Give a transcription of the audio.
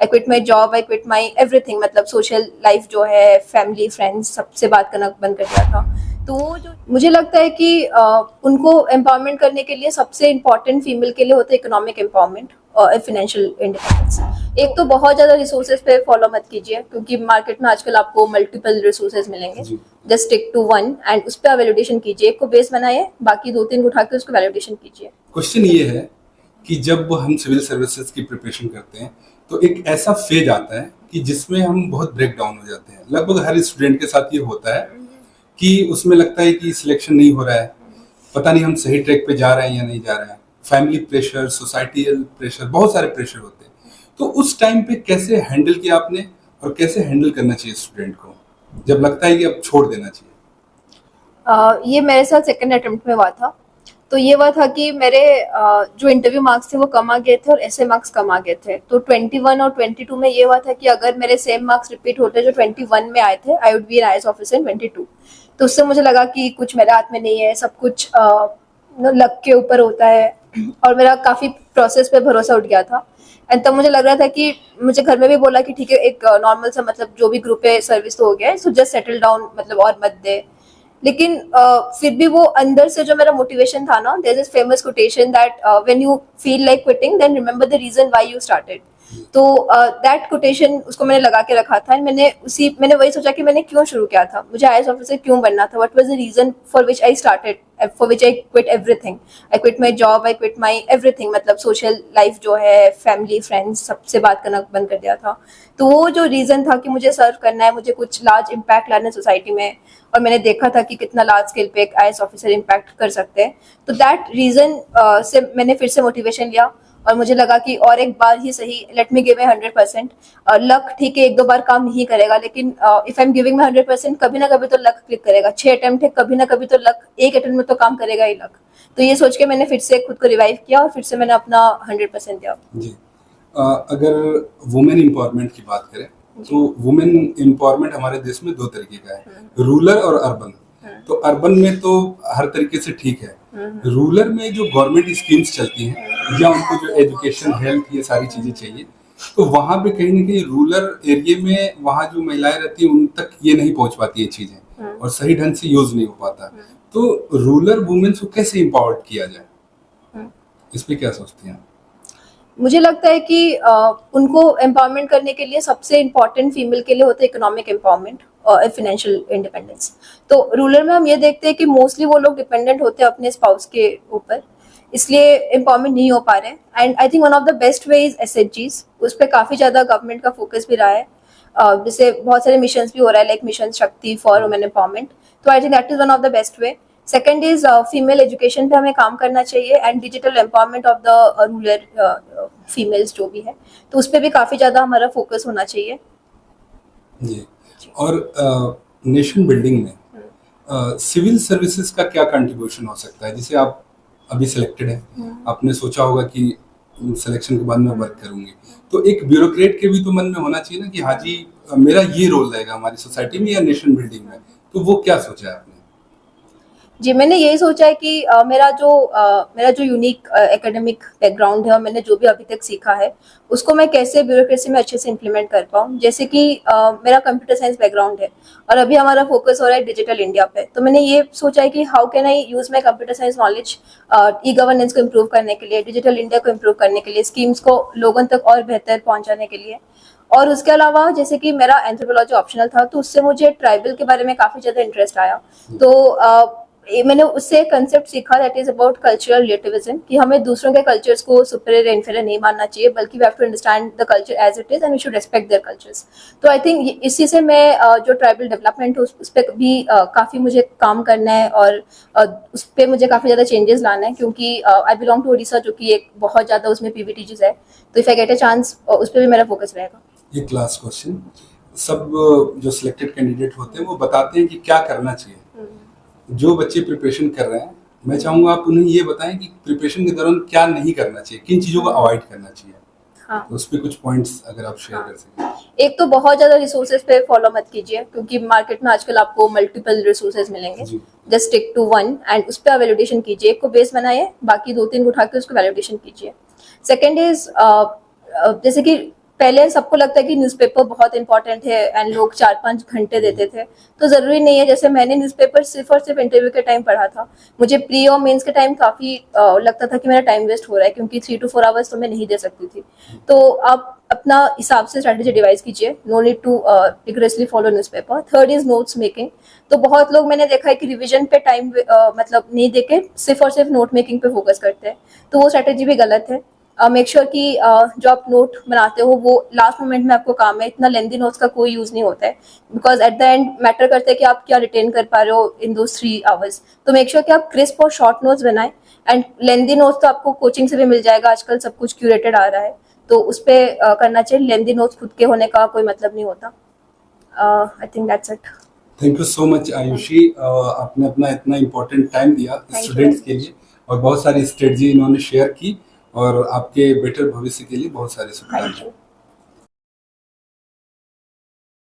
I quit my job, I quit my everything, मतलब social life जो है, family friends सबसे बात करना बंद कर दिया था। तो वो जो मुझे लगता है कि उनको एम्पावरमेंट करने के लिए सबसे इम्पोर्टेंट फीमेल के लिए होता है इकोनॉमिक एम्पावरमेंट और फाइनेंशियल इंडिपेंडेंस। एक तो बहुत ज़्यादा रिसोर्सेज पे फॉलो मत कीजिए, क्योंकि मार्केट में आजकल आपको मल्टीपल रिसोर्सेज मिलेंगे। Just stick to one and उस पर वैलिडेशन कीजिए, एक को बेस बनाइए, बाकी 2-3 को उठा के उसको वैलिडेशन कीजिए। क्वेश्चन ये है कि जब हम सिविल सर्विसेज की प्रिपरेशन करते हैं तो एक ऐसा फेज आता है कि जिसमें हम बहुत ब्रेक डाउन हो जाते हैं। लगभग हर स्टूडेंट के साथ ये होता है कि उसमें लगता है कि सिलेक्शन नहीं हो रहा है, पता नहीं हम सही ट्रैक पे जा रहे हैं या नहीं जा रहे हैं। फैमिली प्रेशर, सोसाइटियल प्रेशर, बहुत सारे प्रेशर होते हैं। तो उस टाइम पे कैसे हैंडल किया आपने और कैसे हैंडल करना चाहिए स्टूडेंट को जब लगता है कि अब छोड़ देना चाहिए? ये मेरे साथ सेकंड अटेम्प्ट में हुआ था। तो ये हुआ था कि मेरे जो इंटरव्यू मार्क्स थे वो कम आ गए थे और ऐसे मार्क्स कम आ गए थे। तो 21 और 22 में ये हुआ था कि अगर मेरे सेम मार्क्स रिपीट होते जो 21 में आए थे, I would be an IAS officer in 22। तो उससे मुझे लगा कि कुछ मेरे हाथ में नहीं है, सब कुछ लक के ऊपर होता है, और मेरा काफ़ी प्रोसेस पे भरोसा उठ गया था। एंड तब मुझे लग रहा था कि मुझे घर में भी बोला कि ठीक है, एक नॉर्मल सा मतलब जो भी ग्रुप है सर्विस तो हो गया है, सो जस्ट सेटल डाउन, मतलब और मत दे। लेकिन फिर भी वो अंदर से जो मेरा मोटिवेशन था ना, there is famous quotation that when you feel like quitting then remember the reason why you started. तो दैट कोटेशन उसको मैंने लगा के रखा था। मैंने वही सोचा कि मैंने क्यों शुरू किया था, मुझे आईएएस ऑफिसर क्यों बनना था, what was the reason for which I started, for which I quit everything. I quit my job, I quit my everything, मतलब सोशल लाइफ जो है, फैमिली फ्रेंड्स सबसे बात करना बंद कर दिया था। तो वो जो रीजन था कि मुझे सर्व करना है, मुझे कुछ लार्ज इम्पैक्ट लाना है सोसाइटी में, और मैंने देखा था कि कितना लार्ज स्केल पे एक आईएएस ऑफिसर इम्पैक्ट कर सकते हैं। तो दैट रीजन से मैंने फिर से मोटिवेशन लिया, और मुझे लगा कि और एक बार ही सही, let me give my 100%। Luck ठीक है, 1-2 बार काम नहीं करेगा, लेकिन if I am giving my 100%, कभी ना कभी तो लक क्लिक करेगा। 6 अटेम्प्ट है, कभी ना कभी तो लक, एक अटेम्प्ट में तो काम करेगा ही लक। तो ये सोच के मैंने फिर से खुद को रिवाइव किया और फिर से मैंने अपना 100% दिया। जी। अगर वुमेन एम्पावरमेंट की बात करें तो वुमेन एम्पावरमेंट हमारे देश में 2 तरीके का है, रूरल और अर्बन। तो अर्बन में तो हर तरीके से ठीक है, रूरल में जो गवर्नमेंट स्कीम्स चलती हैं या उनको जो एजुकेशन, हेल्थ, ये सारी चीजें चाहिए, तो वहां पे कहीं ना कहीं रूरल एरिया में वहां जो महिलाएं रहती हैं उन तक ये नहीं पहुंच पाती है चीजें, और सही ढंग से यूज नहीं हो पाता। तो रूरल वुमेन्स को कैसे एम्पावर्ड किया जाए, इस पे क्या सोचती हैं? मुझे लगता है कि उनको एम्पावरमेंट करने के लिए सबसे इम्पोर्टेंट फीमेल के लिए होता है इकोनॉमिक एम्पावरमेंट और फाइनेंशियल इंडिपेंडेंस। तो रूरल में हम ये देखते हैं कि मोस्टली वो लोग डिपेंडेंट होते हैं अपने स्पाउस के ऊपर, इसलिए एम्पावरमेंट नहीं हो पा रहे हैं। And I think one of the best way is एसएचजीज, उस पर काफ़ी ज़्यादा गवर्नमेंट का फोकस भी रहा है। जैसे बहुत सारे मिशंस भी हो रहा है, लाइक मिशन शक्ति फॉर वुमेन एम्पावरमेंट। तो I think that is one of the best way. Second is female education पे हमें काम करना चाहिए, and digital empowerment of the rural females जो भी है, तो उस पर भी काफ़ी ज़्यादा हमारा फोकस होना चाहिए। जी। और नेशन बिल्डिंग में सिविल सर्विसेज का क्या कंट्रीब्यूशन हो सकता है? जैसे आप अभी सिलेक्टेड हैं, आपने सोचा होगा कि सिलेक्शन के बाद मैं वर्क करूंगी, तो एक ब्यूरोक्रेट के भी तो मन में होना चाहिए ना कि हाँ जी, मेरा ये रोल रहेगा हमारी सोसाइटी में या नेशन बिल्डिंग में। तो वो क्या सोचा है आपने? जी, मैंने यही सोचा है कि मेरा जो यूनिक एकेडमिक बैकग्राउंड है और मैंने जो भी अभी तक सीखा है, उसको मैं कैसे ब्यूरोक्रेसी में अच्छे से इम्प्लीमेंट कर पाऊँ। जैसे कि मेरा कंप्यूटर साइंस बैकग्राउंड है और अभी हमारा फोकस हो रहा है डिजिटल इंडिया पे, तो मैंने ये सोचा है कि how can I use my computer science knowledge e governance को इम्प्रूव करने के लिए, डिजिटल इंडिया को इम्प्रूव करने के लिए, स्कीम्स को लोगों तक और बेहतर पहुँचाने के लिए। और उसके अलावा जैसे कि मेरा एंथ्रोपोलॉजी ऑप्शनल था, तो उससे मुझे ट्राइबल के बारे में काफ़ी ज़्यादा इंटरेस्ट आया। तो मैंने उससे कंसेप्ट सीखा that is about cultural relativism, कि हमें दूसरों के कल्चर्स को सुपीरियर इन्फीरियर नहीं मानना चाहिए, बल्कि we have to understand the culture as it is and we should respect their culture. तो आई थिंक इसी से मैं जो ट्राइबल डेवलपमेंट है उस पर भी काफ़ी मुझे काम करना है, और उस पर मुझे काफ़ी ज़्यादा चेंजेस लाना है, क्योंकि आई बिलोंग टू उड़ीसा, जो कि एक बहुत ज़्यादा उसमें पीवीटीजीज है। तो if I get a chance उस पर भी मेरा फोकस रहेगा। एक लास्ट क्वेश्चन, सब जो सिलेक्टेड कैंडिडेट होते हैं वो बताते हैं कि क्या करना चाहिए। जो बच्चे प्रिपरेशन कर रहे हैं, मैं चाहूंगा आप उन्हें ये बताएं कि प्रिपरेशन के दौरान क्या नहीं करना चाहिए, किन चीजों को अवॉइड करना चाहिए। हाँ, तो उस पर कुछ पॉइंट्स अगर आप शेयर कर सकें। एक तो बहुत ज़्यादा रिसोर्सेज पे फॉलो मत कीजिए, क्योंकि मार्केट में आजकल आपको मल्टीपल रिसोर्सेज मिलेंगे। Just stick to one and उस पर वैलिडेशन कीजिए, एक को बेस बनाइए, बाकी 2-3 को उठा के उसको वैलिडेशन कीजिए। सेकेंड इज जैसे कि पहले सबको लगता है कि न्यूज़पेपर बहुत इंपॉर्टेंट है एंड लोग 4-5 घंटे देते थे, तो ज़रूरी नहीं है। जैसे मैंने न्यूज़पेपर सिर्फ और सिर्फ इंटरव्यू के टाइम पढ़ा था, मुझे प्री और मेंस के टाइम काफ़ी लगता था कि मेरा टाइम वेस्ट हो रहा है, क्योंकि 3 to 4 आवर्स तो मैं नहीं दे सकती थी। तो आप अपना हिसाब से स्ट्रैटेजी डिवाइस कीजिए, no need to rigorously follow newspaper. Third is notes making. तो बहुत लोग मैंने देखा है कि रिविजन पे टाइम मतलब नहीं देके सिर्फ और सिर्फ नोट मेकिंग पे फोकस करते हैं, तो वो स्ट्रैटेजी भी गलत है। मेक श्योर कि जो आप नोट बनाते हो वो लास्ट मोमेंट में आपको काम है। इतना लेंदी नोट्स का कोई यूज नहीं होता है, because at the end matter करता है कि आप क्या रिटेन कर पा रहे हो इन दो 3 आवर्स। तो मेक श्योर कि आप क्रिस्प और शॉर्ट नोट्स बनाएं। एंड लेंदी नोट्स तो आपको कोचिंग से भी मिल जाएगा, आजकल सब कुछ क्यूरेटेड आ रहा है, तो उस पर करना चाहिए। लेंदी नोट्स खुद के होने का कोई मतलब नहीं होता। I think that's it. Thank you so much Ayushi, आपने अपना इतना इम्पोर्टेंट टाइम दिया you स्टूडेंट्स very के लिए, और बहुत सारी स्ट्रेटजी इन्होंने शेयर की, और आपके बेटर भविष्य के लिए बहुत सारी थैंक शुभकामनाएं। यू।